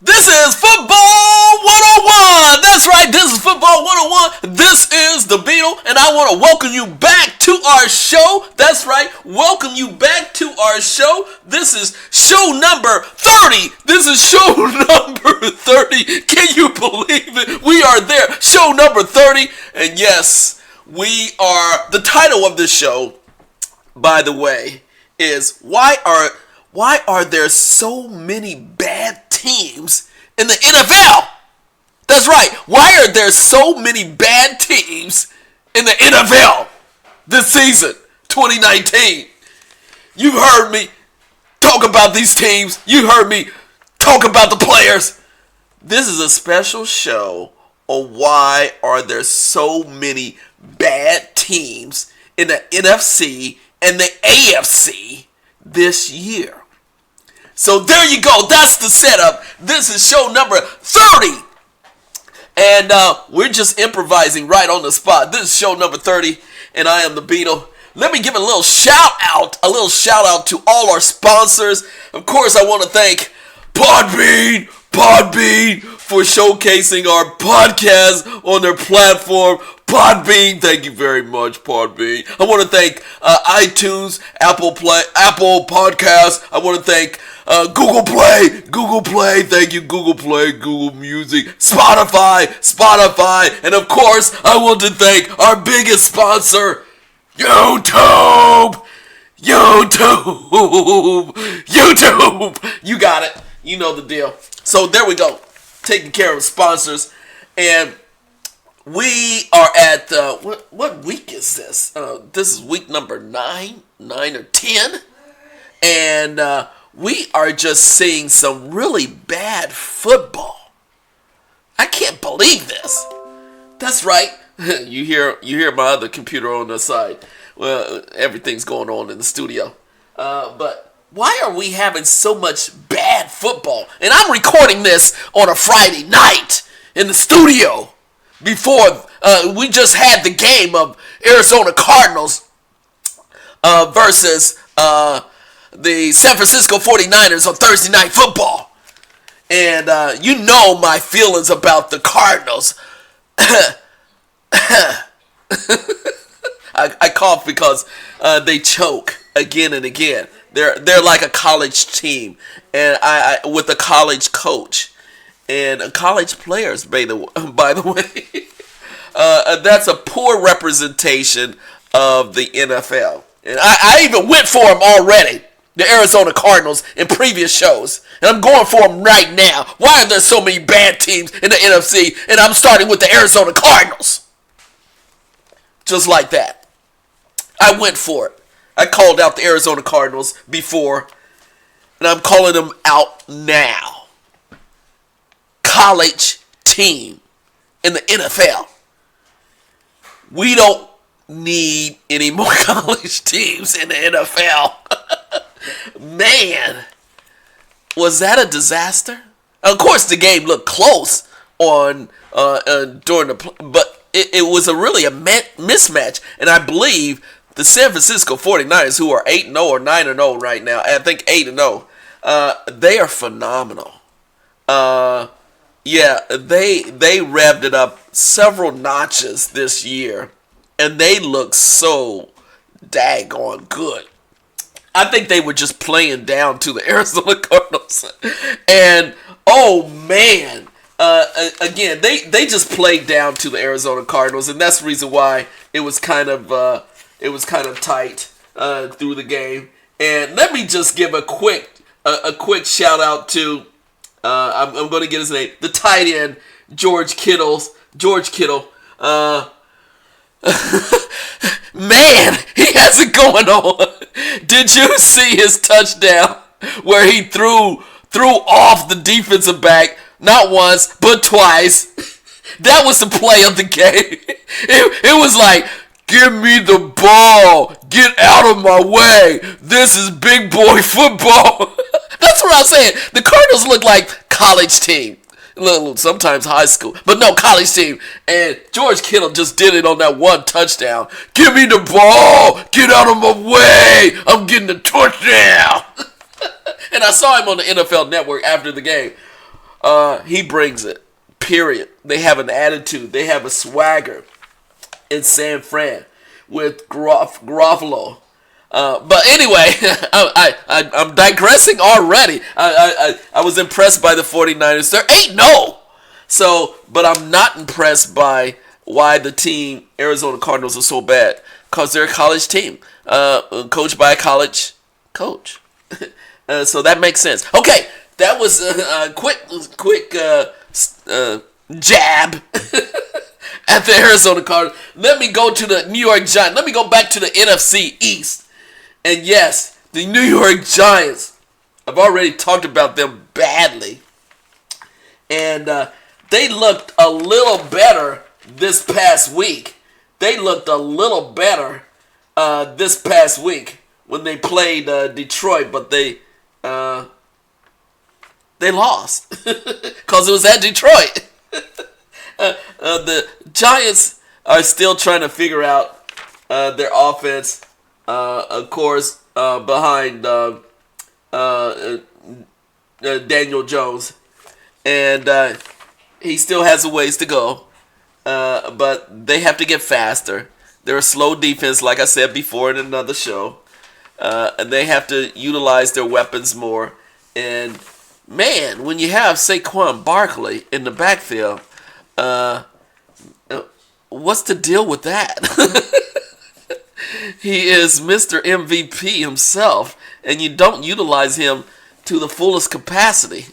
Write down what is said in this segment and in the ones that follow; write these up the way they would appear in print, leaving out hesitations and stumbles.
This is Football 101. That's right, this is Football 101. This is the Beetle, and I want to welcome you back to our show. That's right, welcome you back to our show. This is show number 30. This is show number 30. Can you believe it? We are there. Show number 30. And yes, we are. The title of this show, by the way, is Why are there so many bad teams in the NFL? That's right. Why are there so many bad teams in the NFL this season, 2019? You've heard me talk about these teams. You heard me talk about the players. This is a special show on why are there so many bad teams in the NFC and the AFC this year. So there you go. That's the setup. This is show number 30. And we're just improvising right on the spot. This is show number 30, and I am the Beetle. Let me give a little shout out to all our sponsors. Of course, I want to thank Podbean for showcasing our podcast on their platform. Podbean, thank you very much, Podbean. I want to thank iTunes, Apple Podcasts. I want to thank Google Play, thank you, Google Play, Google Music, Spotify, and of course, I want to thank our biggest sponsor, YouTube. You got it. You know the deal. So there we go. Taking care of sponsors. And we are at, what week is this? This is week number 9 or 10. And we are just seeing some really bad football. I can't believe this. That's right. You hear my other computer on the side. Well, everything's going on in the studio. But why are we having so much bad football? And I'm recording this on a Friday night in the studio before we just had the game of Arizona Cardinals versus the San Francisco 49ers on Thursday Night Football. And you know my feelings about the Cardinals. I cough because they choke again and again. They're like a college team, and I with a college coach and college players. By the way, that's a poor representation of the NFL. And I even went for them already, the Arizona Cardinals, in previous shows, and I'm going for them right now. Why are there so many bad teams in the NFC? And I'm starting with the Arizona Cardinals, just like that. I went for it. I called out the Arizona Cardinals before, and I'm calling them out now. College team in the NFL. We don't need any more college teams in the NFL. Man, was that a disaster? Of course, the game looked close during but it was really a mismatch, and I believe the San Francisco 49ers, who are 8-0 or 9-0 right now, I think 8-0, they are phenomenal. Yeah, they revved it up several notches this year, and they look so daggone good. I think they were just playing down to the Arizona Cardinals. And, oh man, again, they just played down to the Arizona Cardinals, and that's the reason why it was kind of tight through the game. And let me just give a quick shout out to I'm going to get his name, the tight end George Kittle. Man, he has it going on. Did you see his touchdown where he threw off the defensive back not once but twice? That was the play of the game. It was like, give me the ball. Get out of my way. This is big boy football. That's what I'm saying. The Cardinals look like college team. Sometimes high school. But no, college team. And George Kittle just did it on that one touchdown. Give me the ball. Get out of my way. I'm getting a touchdown. And I saw him on the NFL Network after the game. He brings it. Period. They have an attitude. They have a swagger in San Fran with Garofalo. But anyway, I'm digressing already. I was impressed by the 49ers. They're 8-0. So, but I'm not impressed by why the team, Arizona Cardinals, are so bad. Because they're a college team. Coached by a college coach. So that makes sense. Okay, that was a quick jab at the Arizona Cardinals. Let me go to the New York Giants. Let me go back to the NFC East. And yes, the New York Giants. I've already talked about them badly. And they looked a little better this past week. They looked a little better this past week when they played Detroit, but they lost because it was at Detroit. The Giants are still trying to figure out their offense, of course, behind Daniel Jones, and he still has a ways to go, but they have to get faster. They're a slow defense, like I said before in another show, and they have to utilize their weapons more. And man, when you have Saquon Barkley in the backfield, what's the deal with that? He is Mr. MVP himself, and you don't utilize him to the fullest capacity.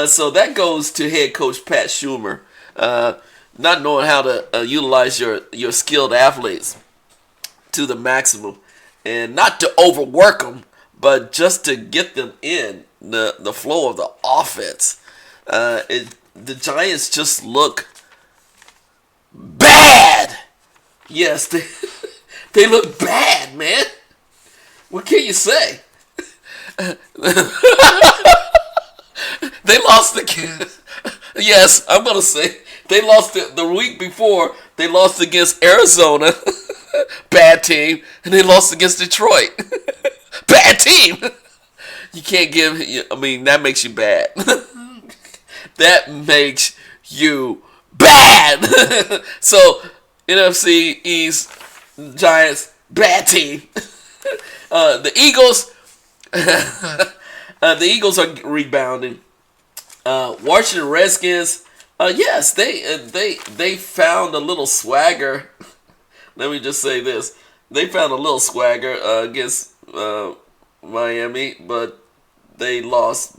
So that goes to head coach Pat Schumer, not knowing how to utilize your skilled athletes to the maximum, and not to overwork them, but just to get them in the flow of the offense. The Giants just look bad. Yes, they look bad, man. What can you say? They lost the. Yes, I'm gonna say they lost the week before. They lost against Arizona, bad team, and they lost against Detroit, bad team. You can't give. I mean, that makes you bad. That makes you bad. So NFC East Giants, bad team. The Eagles. The Eagles are rebounding. Washington Redskins, yes, they found a little swagger. Let me just say this: they found a little swagger against Miami, but they lost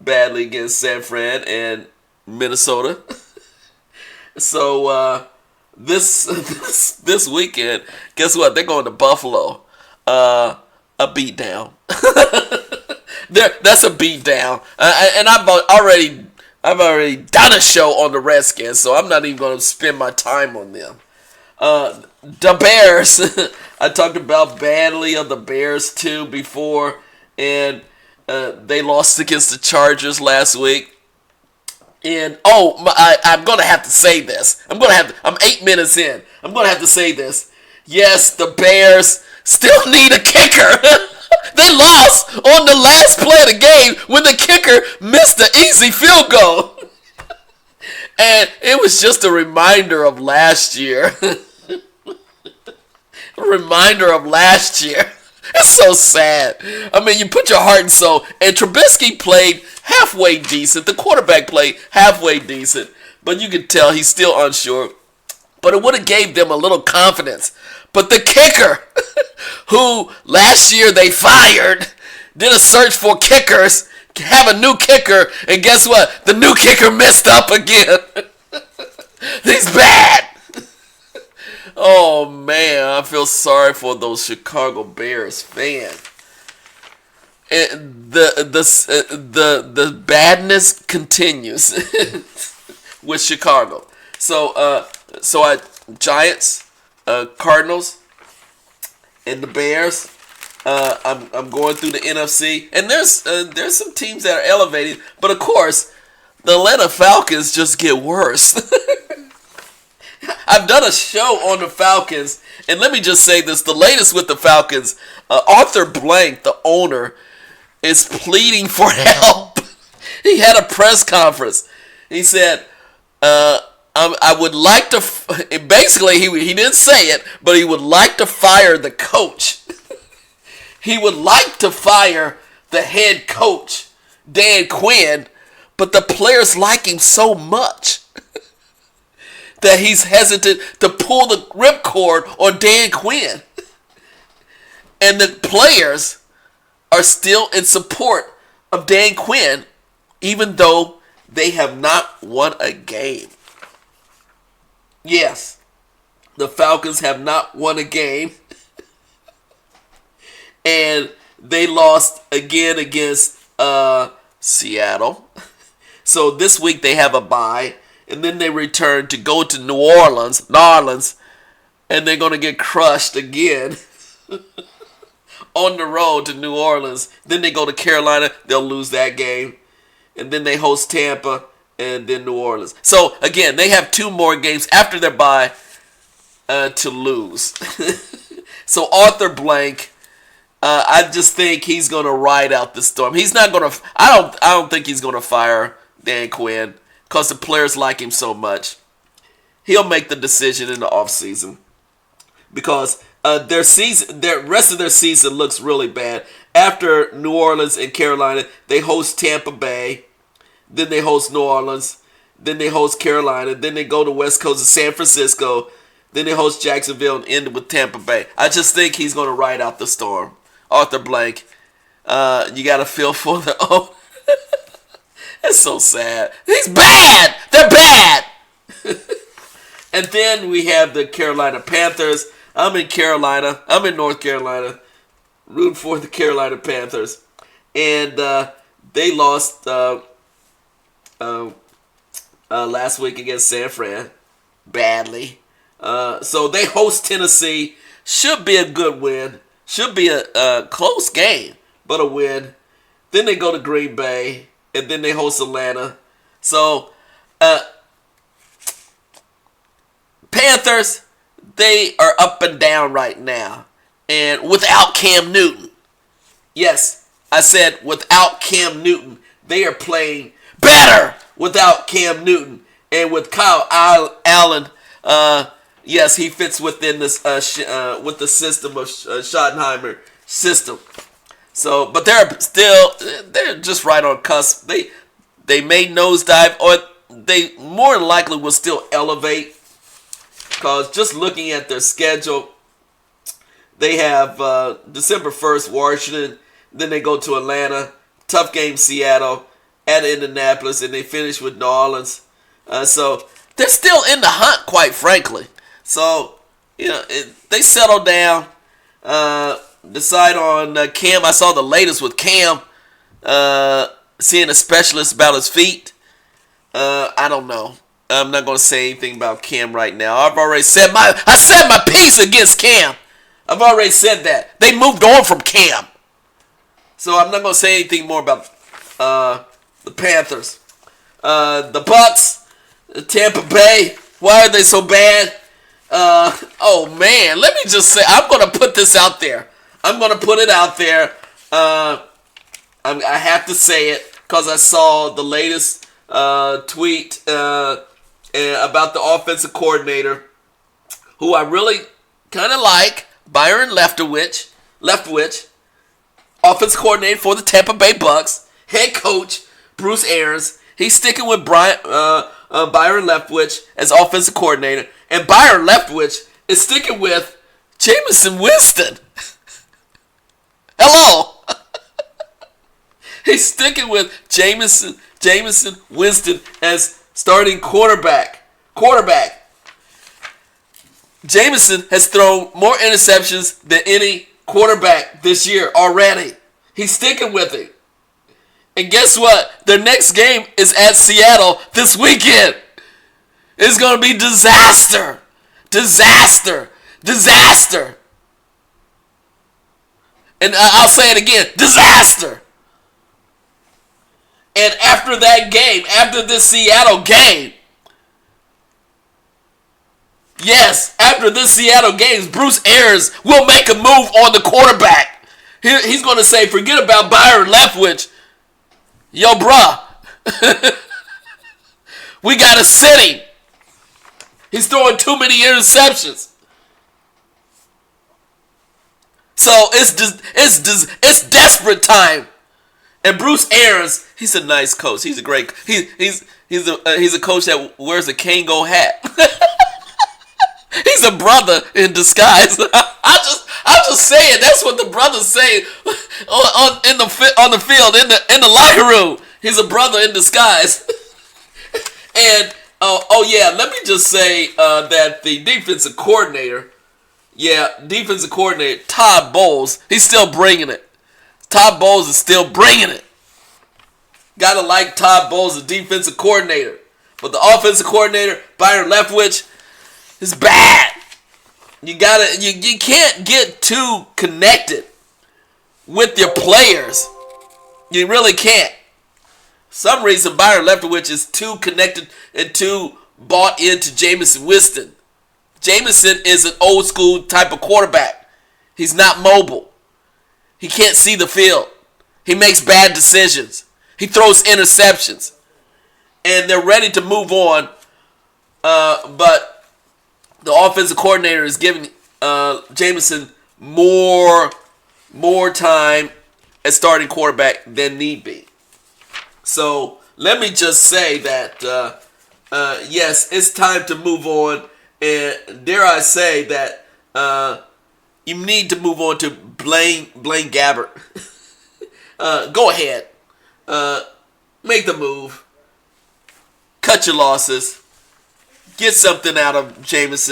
badly against San Fran and Minnesota. So this weekend, guess what? They're going to Buffalo. A beatdown. That's a beatdown. And I've already done a show on the Redskins, so I'm not even going to spend my time on them. The Bears. I talked about badly of the Bears too before, and they lost against the Chargers last week. And I'm gonna have to say this. I'm 8 minutes in. I'm gonna have to say this. Yes, the Bears still need a kicker. They lost on the last play of the game when the kicker missed the easy field goal. And it was just a reminder of last year. A reminder of last year. It's so sad. I mean, you put your heart and soul. And Trubisky played halfway decent. The quarterback played halfway decent. But you could tell he's still unsure. But it would have gave them a little confidence. But the kicker, who last year they fired, did a search for kickers, have a new kicker, and guess what? The new kicker messed up again. He's bad. Oh man, I feel sorry for those Chicago Bears fans. The badness continues with Chicago. So Giants, Cardinals, and the Bears. I'm going through the NFC, and there's some teams that are elevating, but of course, the Atlanta Falcons just get worse. I've done a show on the Falcons, and let me just say this: the latest with the Falcons, Arthur Blank, the owner, is pleading for help. He had a press conference. He said, I would like to, basically, he didn't say it, but he would like to fire the coach. He would like to fire the head coach, Dan Quinn, but the players like him so much that he's hesitant to pull the ripcord on Dan Quinn. And the players are still in support of Dan Quinn, even though they have not won a game. Yes, the Falcons have not won a game. And they lost again against Seattle. So this week they have a bye. And then they return to go to New Orleans, and they're going to get crushed again on the road to New Orleans. Then they go to Carolina, they'll lose that game. And then they host Tampa and then New Orleans. So, again, they have 2 more games after their bye to lose. So, Arthur Blank, I just think he's going to ride out the storm. He's not going to, I don't think he's going to fire Dan Quinn because the players like him so much. He'll make the decision in the offseason because their rest of their season looks really bad. After New Orleans and Carolina, they host Tampa Bay, then they host New Orleans, then they host Carolina, then they go to West Coast of San Francisco, then they host Jacksonville and end with Tampa Bay. I just think he's going to ride out the storm. Arthur Blank, you got to feel for the It's so sad. He's bad. They're bad. And then we have the Carolina Panthers. I'm in Carolina. I'm in North Carolina. Rooting for the Carolina Panthers. And they lost last week against San Fran. Badly. So they host Tennessee. Should be a good win. Should be a close game, but a win. Then they go to Green Bay. And then they host Atlanta. So, Panthers, they are up and down right now. And without Cam Newton. Yes, I said without Cam Newton. They are playing better without Cam Newton. And with Kyle Allen, yes, he fits within this with the system of Schottenheimer system. So, but they're just right on cusp. They may nosedive, or they more than likely will still elevate. Because just looking at their schedule, they have December 1st, Washington. Then they go to Atlanta. Tough game, Seattle. At Indianapolis. And they finish with New Orleans. So, they're still in the hunt, quite frankly. So, they settle down. Decide on Cam. I saw the latest with Cam. Seeing a specialist about his feet. I don't know. I'm not going to say anything about Cam right now. I've already said my piece against Cam. I've already said that. They moved on from Cam. So I'm not going to say anything more about the Panthers. The Bucks, Tampa Bay. Why are they so bad? Oh man, let me just say, I'm going to put this out there. I'm going to put it out there. I have to say it because I saw the latest tweet about the offensive coordinator, who I really kind of like, Byron Leftwich, offensive coordinator for the Tampa Bay Bucks, head coach Bruce Arians. He's sticking with Byron Leftwich as offensive coordinator, and Byron Leftwich is sticking with Jameis Winston. Hello. He's sticking with Jameis Winston as starting quarterback. Jameis has thrown more interceptions than any quarterback this year already. He's sticking with it. And guess what? Their next game is at Seattle this weekend. It's going to be disaster. And I'll say it again. Disaster. And after that game, after this Seattle game, Bruce Arians will make a move on the quarterback. He's going to say, forget about Byron Leftwich. Yo, bruh, We got to sit him. He's throwing too many interceptions. So it's desperate time. And Bruce Arians, he's a nice coach. He's a great. He's a coach that wears a Kango hat. He's a brother in disguise. I'm just saying that's what the brothers say on the field in the locker room. He's a brother in disguise. And let me just say that the defensive coordinator, Todd Bowles, he's still bringing it. Todd Bowles is still bringing it. Gotta like Todd Bowles, the defensive coordinator. But the offensive coordinator, Byron Leftwich, is bad. You can't get too connected with your players. You really can't. For some reason, Byron Leftwich is too connected and too bought into Jameis Winston. Jameis is an old school type of quarterback. He's not mobile. He can't see the field. He makes bad decisions. He throws interceptions. And they're ready to move on. But the offensive coordinator is giving Jameis more time as starting quarterback than need be. So let me just say that, yes, it's time to move on. And dare I say that you need to move on to Blaine Gabbert. Go ahead. Make the move. Cut your losses. Get something out of Jameis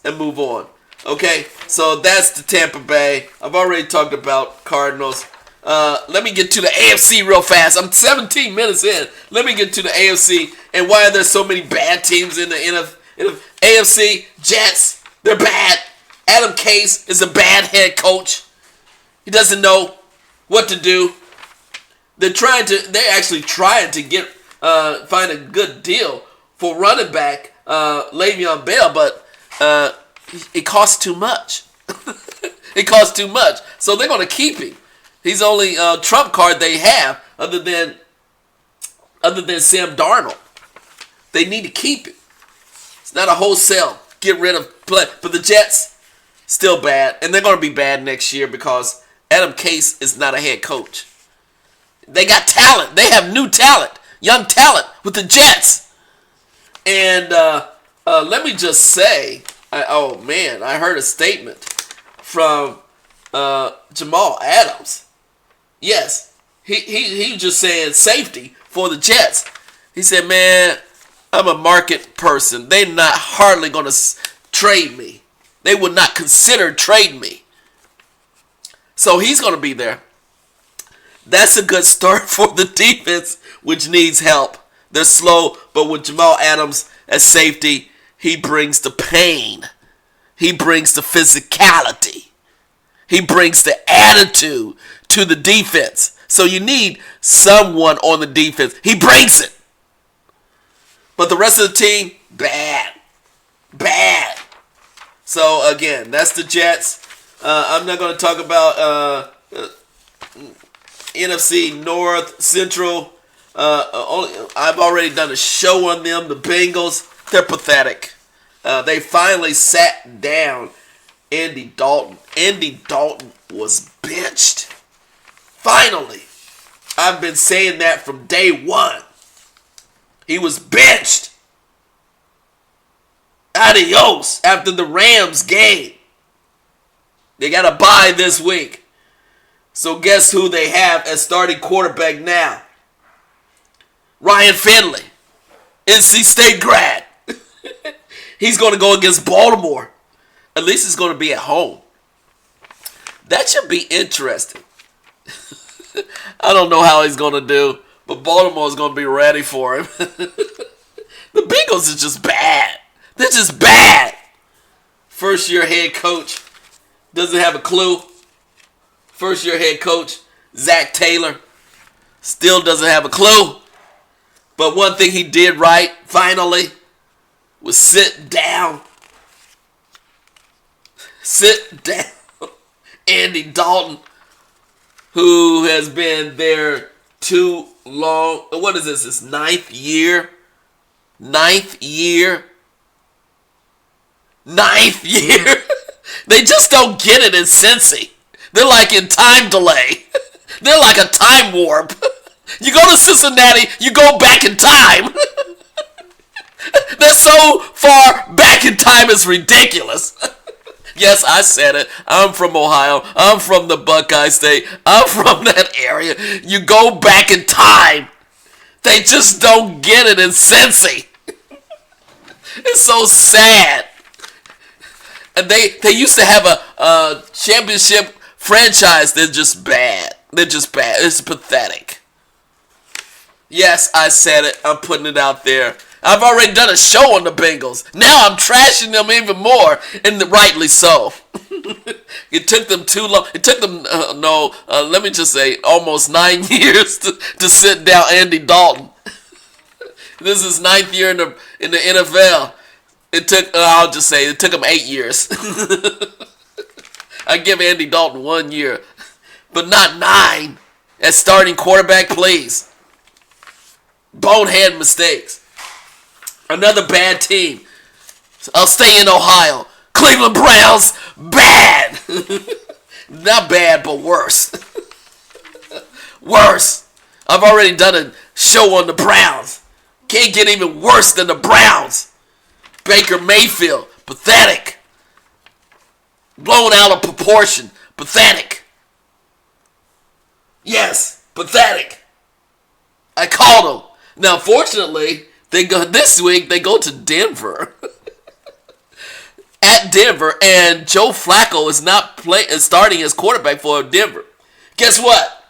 and move on. Okay? So that's the Tampa Bay. I've already talked about Cardinals. Let me get to the AFC real fast. I'm 17 minutes in. Let me get to the AFC and why are there so many bad teams in the AFC. Jets, they're bad. Adam Case is a bad head coach. He doesn't know what to do. They're actually trying to get find a good deal for running back Le'Veon Bell, but it costs too much. It costs too much, so they're going to keep him. He's the only trump card they have, other than Sam Darnold. They need to keep him. It's not a wholesale get rid of play, but the Jets still bad, and they're going to be bad next year because Adam Case is not a head coach. They got talent. They have new talent, young talent with the Jets. And let me just say, I heard a statement from Jamal Adams. Yes, he was just saying safety for the Jets. He said, man, I'm a market person. They're not hardly going to trade me. They would not consider trading me. So he's going to be there. That's a good start for the defense, which needs help. They're slow, but with Jamal Adams as safety, he brings the pain. He brings the physicality. He brings the attitude to the defense. So you need someone on the defense. He brings it. But the rest of the team, bad. Bad. So, again, that's the Jets. I'm not going to talk about NFC North, Central. I've already done a show on them. The Bengals, they're pathetic. They finally sat down Andy Dalton. Andy Dalton was benched. Finally. I've been saying that from day one. He was benched. Adios after the Rams game. They got a bye this week. So guess who they have as starting quarterback now? Ryan Finley. NC State grad. He's going to go against Baltimore. At least it's going to be at home. That should be interesting. I don't know how he's going to do, but Baltimore is going to be ready for him. The Bengals is just bad. They're just bad. First-year head coach doesn't have a clue. First-year head coach, Zach Taylor, still doesn't have a clue. But one thing he did right, finally, was sit down. Sit down. Andy Dalton, who has been there too long. What is this? This ninth year. Ninth year. They just don't get it in Cincy. They're like in time delay. They're like a time warp. You go to Cincinnati, you go back in time. They're so far back in time, it's ridiculous. Yes, I said it. I'm from Ohio. I'm from the Buckeye State. I'm from that area. You go back in time. They just don't get it in Cincy. It's so sad. And they used to have a championship franchise. They're just bad. It's pathetic. Yes, I said it. I'm putting it out there. I've already done a show on the Bengals. Now I'm trashing them even more, and rightly so. It took them too long. It took them, let me just say, almost 9 years to sit down Andy Dalton. This is 9th year in the NFL. It took him 8 years. I give Andy Dalton 1 year, but not 9. As starting quarterback, please. Bonehead mistakes. Another bad team. I'll stay in Ohio. Cleveland Browns, bad. Not bad, but worse. Worse. I've already done a show on the Browns. Can't get even worse than the Browns. Baker Mayfield, pathetic. Blown out of proportion, pathetic. Yes, pathetic. I called them. Now, fortunately, this week they go to Denver. At Denver, and Joe Flacco is not starting as quarterback for Denver. Guess what?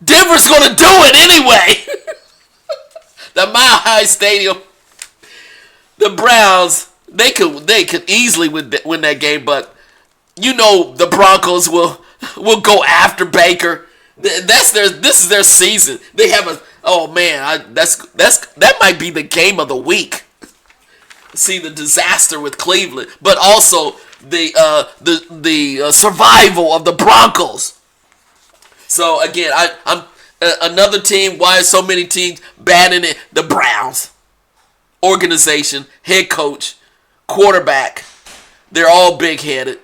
Denver's going to do it anyway. The Mile High Stadium. The Browns, they could easily win that game, but you know the Broncos will go after Baker. This is their season. They have that might be the game of the week. See the disaster with Cleveland, but also the survival of the Broncos. So again, I'm another team. Why are so many teams bad in it? The Browns, organization, head coach, quarterback, they're all big headed.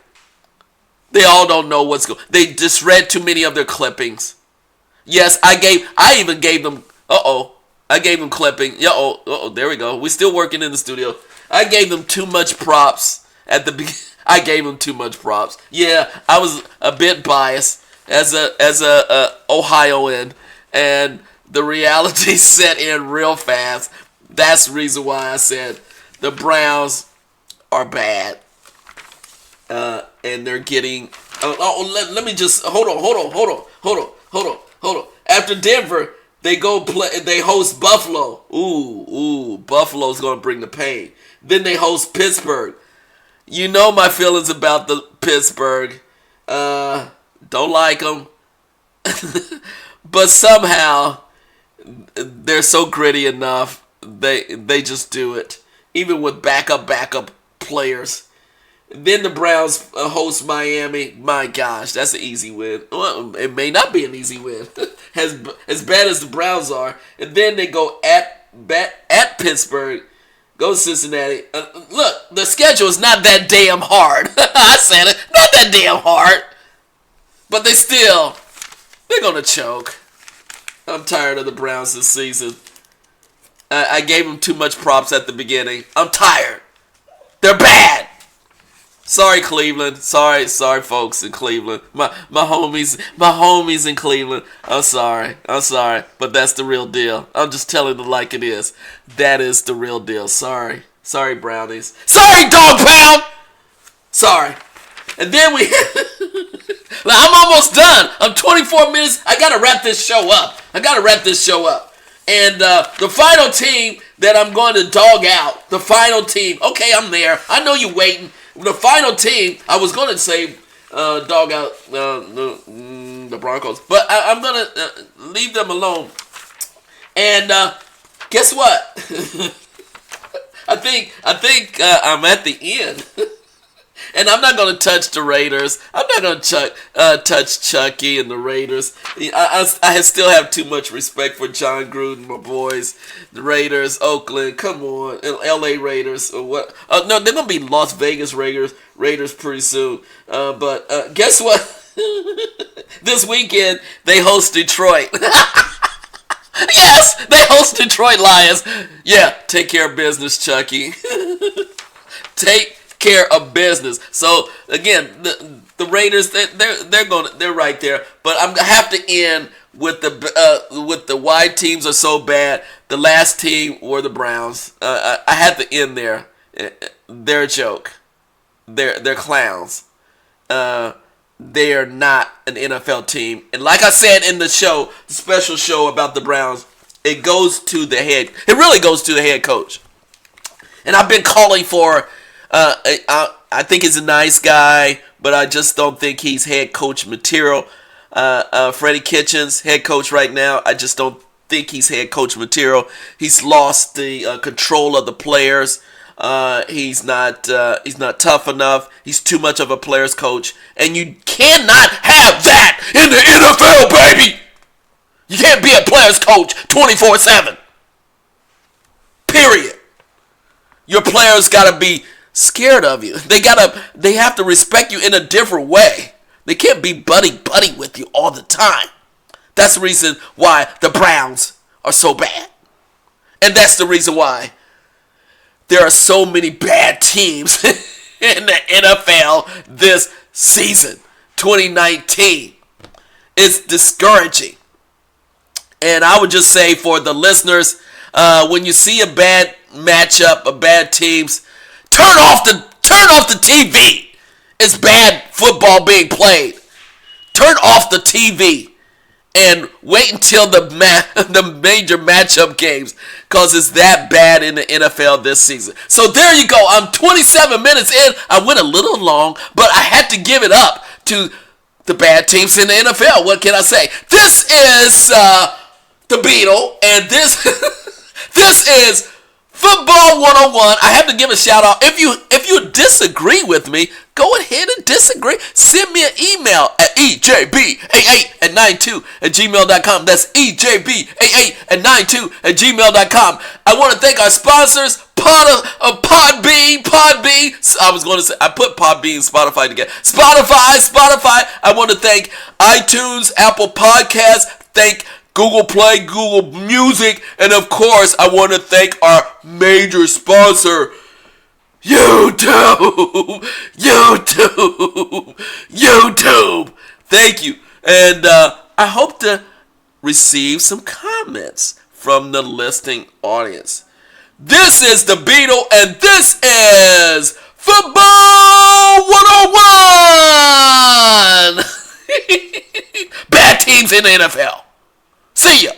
They all don't know what's going. They just read too many of their clippings. Yes, I even gave them. I gave them clipping. There we go. We're still working in the studio. I gave them too much props at the beginning. I gave them too much props. Yeah, I was a bit biased as a Ohioan, and the reality set in real fast. That's the reason why I said the Browns are bad, and they're getting. Let me just hold on. After Denver, they go play. They host Buffalo. Ooh, Buffalo's gonna bring the pain. Then they host Pittsburgh. You know my feelings about the Pittsburgh. Don't like them. But somehow, they're so gritty enough. They just do it. Even with backup players. Then the Browns host Miami. My gosh, that's an easy win. Well, it may not be an easy win. As bad as the Browns are. And then they go at Pittsburgh. Go to Cincinnati. Look, the schedule is not that damn hard. I said it. Not that damn hard. But they're going to choke. I'm tired of the Browns this season. I gave them too much props at the beginning. I'm tired. They're bad. Sorry, Cleveland. Sorry, folks in Cleveland. My homies in Cleveland. I'm sorry. But that's the real deal. I'm just telling it like it is. That is the real deal. Sorry, Brownies. Sorry, Dog Pound. Sorry. And then I'm almost done. I'm 24 minutes. I gotta wrap this show up. And the final team that I'm going to dog out. The final team. Okay, I'm there. I know you're waiting. The final team, I was going to say dog out the Broncos, but I'm going to leave them alone. And guess what? I think I'm at the end. And I'm not going to touch the Raiders. I'm not going to touch Chucky and the Raiders. I still have too much respect for John Gruden, my boys. The Raiders, Oakland, come on. L.A. Raiders. Or what? No, they're going to be Las Vegas Raiders pretty soon. But guess what? This weekend, they host Detroit. Yes, they host Detroit Lions. Yeah, take care of business, Chucky. Take care of business. So again, the Raiders, they're right there. But I have to end with the why teams are so bad. The last team were the Browns. I had to end there. They're a joke. They're clowns. They are not an NFL team. And like I said in the special show about the Browns, it really goes to the head coach. And I've been calling for, I think he's a nice guy, but I just don't think he's head coach material. Freddie Kitchens, head coach right now, I just don't think he's head coach material. He's lost the control of the players. He's not tough enough. He's too much of a player's coach. And you cannot have that in the NFL, baby! You can't be a player's coach 24/7. Period. Your players gotta be scared of you. They have to respect you in a different way. They can't be buddy with you all the time. That's the reason why the Browns are so bad. And that's the reason why there are so many bad teams in the NFL this season, 2019. It's discouraging. And I would just say for the listeners, when you see a bad matchup, a bad teams, turn off the TV. It's bad football being played. Turn off the TV and wait until the major matchup games, because it's that bad in the NFL this season. So there you go. I'm 27 minutes in. I went a little long, but I had to give it up to the bad teams in the NFL. What can I say? This is the Beetle, and this this is Football 101. I have to give a shout out. If you disagree with me, go ahead and disagree. Send me an email at ejb88@92@gmail.com. That's ejb88@92@gmail.com. I want to thank our sponsors, Podbean. I was going to say, I put Podbean and Spotify together. Spotify. I want to thank iTunes, Apple Podcasts. Thank Google Play, Google Music, and of course, I want to thank our major sponsor, YouTube. Thank you. And I hope to receive some comments from the listening audience. This is the Beetle, and this is Football 101. Bad teams in the NFL. See ya.